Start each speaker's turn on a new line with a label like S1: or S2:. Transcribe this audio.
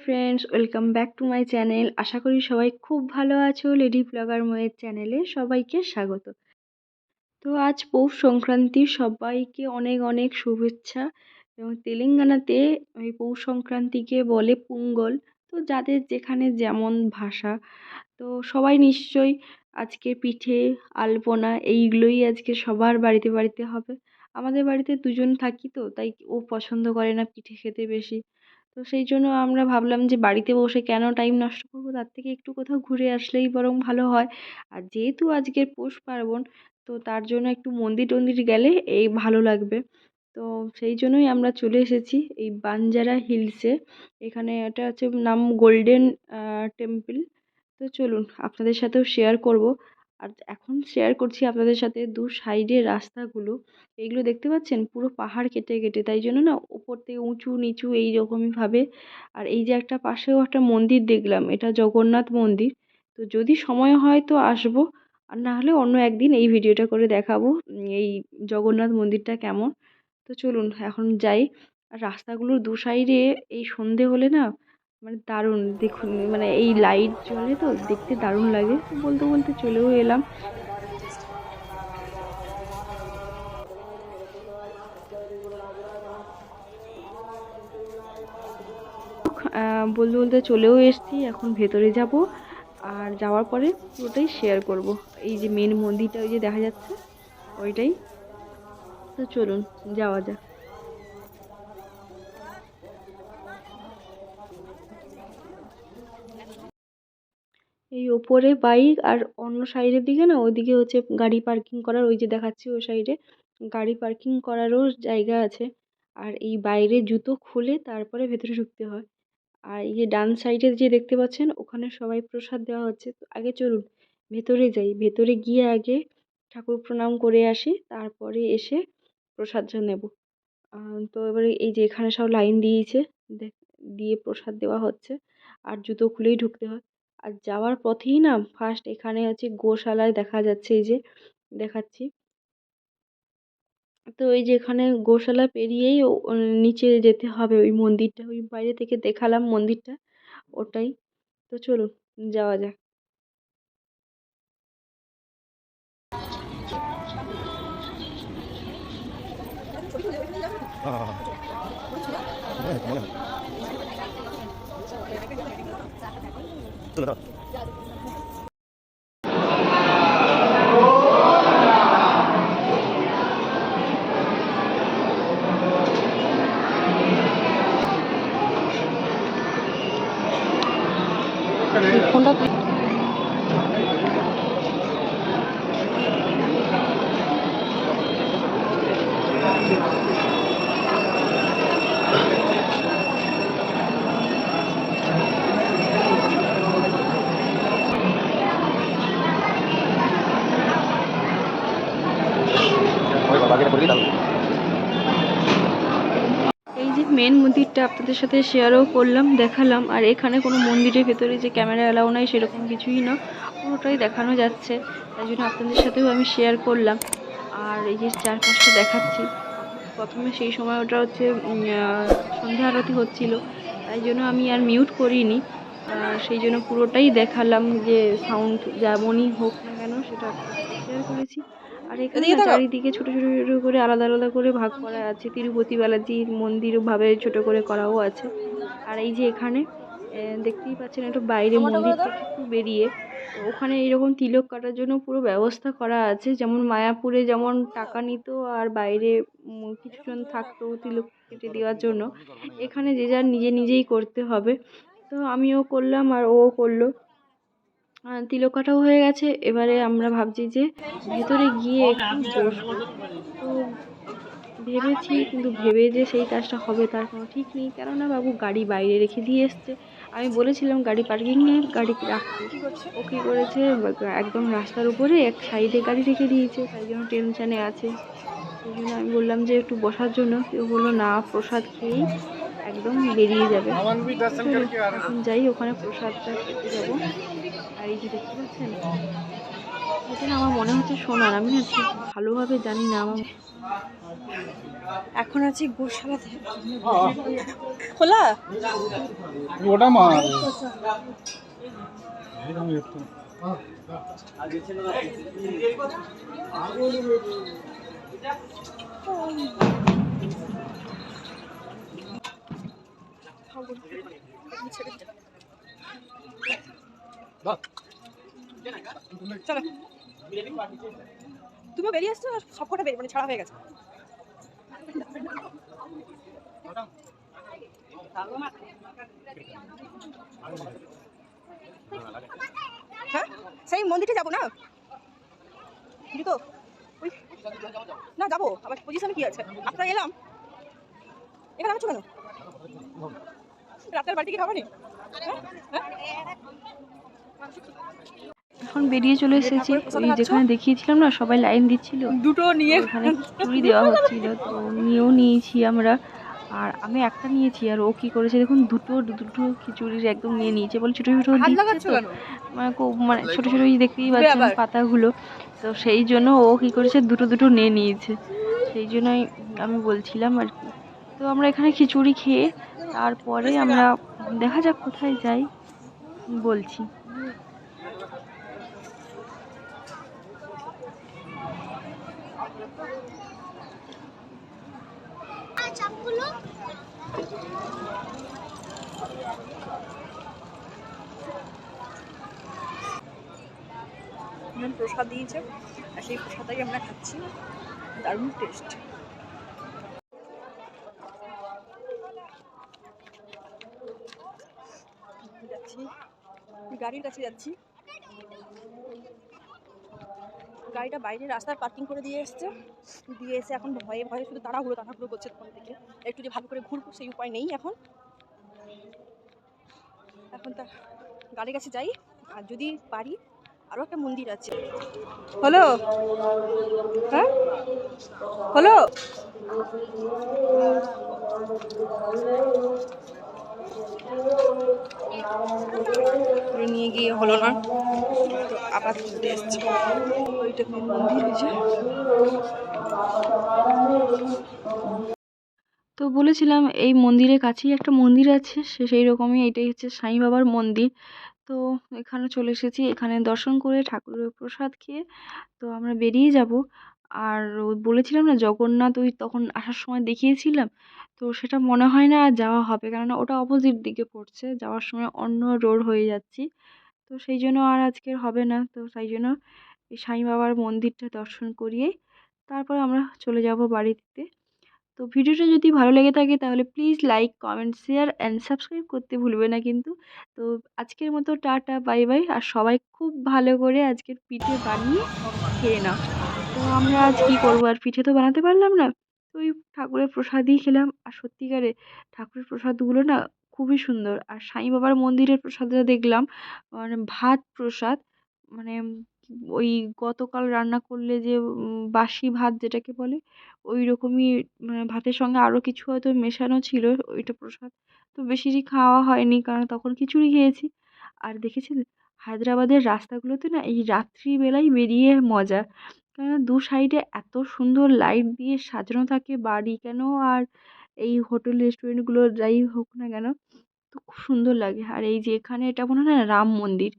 S1: Friends, welcome back to my channel. আশা করি সবাই খুব ভালো আছো। লেডি ব্লগার ময়ের চ্যানেলে সবাইকে স্বাগত। তো আজ পৌষ সংক্রান্তির সবাইকে অনেক অনেক শুভেচ্ছা। এবং তেলেঙ্গানাতে এই পৌষ সংক্রান্তিকে বলে পুঙ্গল। তো যাদের যেখানে যেমন ভাষা, তো সবাই নিশ্চয়ই আজকে পিঠে, আলপনা এইগুলোই আজকে সবার বাড়িতে বাড়িতে হবে। আমাদের বাড়িতে দুজন থাকি, তো তাই ও পছন্দ করে না পিঠে খেতে বেশি। তো সেই জন্য আমরা ভাবলাম যে বাড়িতে বসে কেন টাইম নষ্ট করবো, তার থেকে একটু কোথাও ঘুরে আসলেই বরং ভালো হয়। আর যেহেতু আজকের পৌষ পার্বণ, তো তার জন্য একটু মন্দির টন্দির গেলে এই ভালো লাগবে। তো সেই জন্যই আমরা চলে এসেছি এই বাঞ্জারা হিলসে। এখানে এটা হচ্ছে নাম গোল্ডেন টেম্পল। তো চলুন আপনাদের সাথেও শেয়ার করব। আর এখন শেয়ার করছি আপনাদের সাথে দু সাইডের রাস্তাগুলো। এইগুলো দেখতে পাচ্ছেন পুরো পাহাড় কেটে কেটে, তাই জন্য না উপর থেকে উঁচু নিচু এই রকমই ভাবে। আর এই যে একটা পাশেও একটা মন্দির দেখলাম, এটা জগন্নাথ মন্দির। তো যদি সময় হয় তো আসবো, আর না হলে অন্য একদিন এই ভিডিওটা করে দেখাবো এই জগন্নাথ মন্দিরটা কেমন। তো চলুন এখন যাই। আর রাস্তাগুলোর দু সাইডে এই সন্ধে হলে না মানে দারুণ দেখুন, মানে এই লাইট জ্বলে তো দেখতে দারুণ লাগে। তো বলতে বলতে চলেও এলাম। বলতে বলতে চলেও এসেছি, এখন ভেতরে যাব। আর যাওয়ার পরে পুরোটাই শেয়ার করব। এই যে মেন মন্দিরটা ওই যে দেখা যাচ্ছে, ওইটাই। তো চলুন যাওয়া যাক। এই ওপরে বাইক, আর অন্য সাইডের দিকে না ওইদিকে হচ্ছে গাড়ি পার্কিং করার, ওই যে দেখাচ্ছি ওই সাইডে গাড়ি পার্কিং করারও জায়গা আছে। আর এই বাইরে জুতো খুলে তারপরে ভেতরে ঢুকতে হয়। আর এই যে ডান সাইডে যে দেখতে পাচ্ছেন ওখানে সবাই প্রসাদ দেওয়া হচ্ছে। তো আগে চলুন ভেতরে যাই, ভেতরে গিয়ে আগে ঠাকুর প্রণাম করে আসি, তারপরে এসে প্রসাদটা নেব। তো এবারে এই যে এখানে সব লাইন দিয়েছে, দিয়ে প্রসাদ দেওয়া হচ্ছে। আর জুতো খুলেই ঢুকতে হয়। আর যাওয়ার পথেই না ফার্স্ট এখানে হচ্ছে গোশালায় দেখা যাচ্ছে, এই যে দেখাচ্ছি। তো এই যে এখানে গোশালা পেরিয়েই নিচে যেতে হবে ওই মন্দিরটা, ওই বাইরে থেকে দেখালাম মন্দিরটা, ওটাই। তো চলুন যাওয়া যাক। ফোনটা এই যে মেন মন্দিরটা আপনাদের সাথে শেয়ারও করলাম, দেখালাম। আর এখানে কোনো মন্দিরের ভেতরে যে ক্যামেরা অ্যালাউ নাই সেরকম কিছুই না, পুরোটাই দেখানো যাচ্ছে, তাই জন্য আপনাদের সাথেও আমি শেয়ার করলাম। আর এই যে চারপাশটা দেখাচ্ছি। প্রথমে সেই সময় ওটা হচ্ছে সন্ধ্যা আরতি হচ্ছিল, তাই জন্য আমি আর মিউট করিনি। সেই জন্য পুরোটাই দেখালাম, যে সাউন্ড যেমনই হোক না কেন সেটা শেয়ার করেছি। আর এখানে না চারিদিকে ছোট ছোট ছোট করে আলাদা আলাদা করে ভাগ করা আছে, তিরুপতি বালাজির মন্দির ভাবে ছোট করে করাও আছে। আর এই যে এখানে দেখতেই পাচ্ছেন একটু বাইরে মন্দির থেকে একটু বেরিয়ে, তো ওখানে এরকম তিলক কাটার জন্য পুরো ব্যবস্থা করা আছে। যেমন মায়াপুরে যেমন টাকা নিত আর বাইরে কিছুজন থাকতো তিলক কেটে দেওয়ার জন্য, এখানে যে যার নিজে নিজেই করতে হবে। তো আমিও করলাম আর ও করলো। তিলক কাটাও হয়ে গেছে, এবারে আমরা ভাবছি যে ভেতরে গিয়ে একটু বসবো। তো ভেবেছি, কিন্তু ভেবে যে সেই কাজটা হবে তার কোনো ঠিক নেই, কেননা বাবু গাড়ি বাইরে রেখে দিয়ে এসছে। আমি বলেছিলাম গাড়ি পার্কিংয়ে গাড়ি রাখতে, ও কী করেছে একদম রাস্তার উপরে এক সাইডে গাড়ি রেখে দিয়েছে, তাই জন্য টেনশানে আছে। সেই জন্য আমি বললাম যে একটু বসার জন্য, কেউ বললো না প্রসাদ খেয়েই একদম বেরিয়ে যাবে। চলো এখন যাই, ওখানে প্রসাদটা খেতে যাবো। আর এই যে দেখতে পাচ্ছেন এটা না আমার মনে হচ্ছে সোনার, আমি না ঠিক ভালোভাবে জানি না। আমার এখন আছি গোশালাতে। খোলা
S2: ওটা মাল
S3: চলো তুমিও বেরিয়ে আসছো, সব কটা মানে ছাড়া হয়ে গেছে। হ্যাঁ সেই মন্দিরটা যাবো না তো ওই না যাবো, আবার পজিশনে কি আছে? আপনারা এলাম এখানে আছো কেন? রাতের বাড়িতে কি খাবানি?
S1: এখন বেরিয়ে চলে এসেছি। ওই যেখানে দেখিয়েছিলাম না সবাই লাইন দিচ্ছিল,
S3: দুটো নিয়ে
S1: ওখানে খিচুড়ি দেওয়া হচ্ছিল, তো নিয়েও নিয়েছি আমরা। আর আমি একটা নিয়েছি, আর ও কি করেছে দেখুন, দুটো দুটো খিচুড়ির একদম নিয়ে নিয়েছে। বলে ছোটো ছোটো দিচ্ছে তো, মানে ছোটো ছোটো দেখতেই পাচ্ছেন পাতাগুলো, তো সেই জন্য ও কি করেছে দুটো দুটো নিয়ে নিয়েছে। সেই জন্যই আমি বলছিলাম আর কি। তো আমরা এখানে খিচুড়ি খেয়ে তারপরে আমরা দেখা যাক কোথায় যাই বলছি।
S3: প্রসাদ দিয়েছে আর সেই প্রসাদটাই আমরা খাচ্ছি, দারুণ টেস্ট। যাচ্ছি গাড়ির কাছে, যাচ্ছি গাড়িটা বাইরে রাস্তায় পার্কিং করে দিয়ে এসছে, দিয়ে এসে এখন ভয়ে ভয়ে শুধু তাড়াহুড়ো করছে তখন থেকে। একটু যে ভালো করে ঘুরবো সেই উপায় নেই এখন। এখন তার গাড়ির কাছে যাই, আর যদি পারি আরও একটা মন্দির আছে। হলো হ্যাঁ হলো নিয়ে গিয়ে হলো না, তো আবার ঘুরতে এসছি। ওইটা মেন মন্দির হয়েছে।
S1: তো বলেছিলাম এই মন্দিরের কাছেই একটা মন্দির আছে, সেই রকমই এটাই হচ্ছে সাই বাবার মন্দির। তো এখানে চলে এসেছি, এখানে দর্শন করে ঠাকুরের প্রসাদ খেয়ে তো আমরা বেরিয়ে যাব। আর ওই বলেছিলাম না জগন্নাথ, ওই তখন আসার সময় দেখিয়েছিলাম, তো সেটা মনে হয় না আর যাওয়া হবে, কেননা ওটা অপোজিট দিকে পড়ছে, যাওয়ার সময় অন্য রোড হয়ে যাচ্ছি, তো সেই জন্য আর আজকের হবে না। তো তাই জন্য এই সাই বাবার মন্দিরটা দর্শন করিয়ে তারপর আমরা চলে যাব বাড়িতে। তো ভিডিওটা যদি ভালো লেগে থাকে তাহলে please like, comment, share and subscribe করতে ভুলবে না কিন্তু। তো আজকের মতো টাটা, বাই বাই। আর সবাই খুব ভালো করে আজকের পিঠে বানিয়ে খেয়ে নাও। তো আমরা আজ কী করবো, আর পিঠে তো বানাতে পারলাম না, তো ওই ঠাকুরের প্রসাদই খেলাম। আর সত্যিকারে ঠাকুরের প্রসাদগুলো না খুবই সুন্দর। আর সাই বাবার মন্দিরের প্রসাদটা দেখলাম মানে ভাত প্রসাদ, মানে ওই গতকাল রান্না করলে যে বাসি ভাত যেটাকে বলে, ওই রকমই, মানে ভাতের সঙ্গে আরও কিছু হয়তো মেশানো ছিল ওইটা প্রসাদ। তো বেশি খাওয়া হয়নি, কারণ তখন খিচুড়ি খেয়েছি। আর দেখেছেন হায়দ্রাবাদের রাস্তাগুলোতে না এই রাত্রিবেলায় বেরিয়ে মজা, কেননা দু সাইডে এত সুন্দর লাইট দিয়ে সাজানো থাকে বাড়ি কেন আর এই হোটেল রেস্টুরেন্টগুলো যাই হোক না কেন, তো খুব সুন্দর লাগে। আর এই যে এখানে এটা মনে হয় না রাম মন্দির।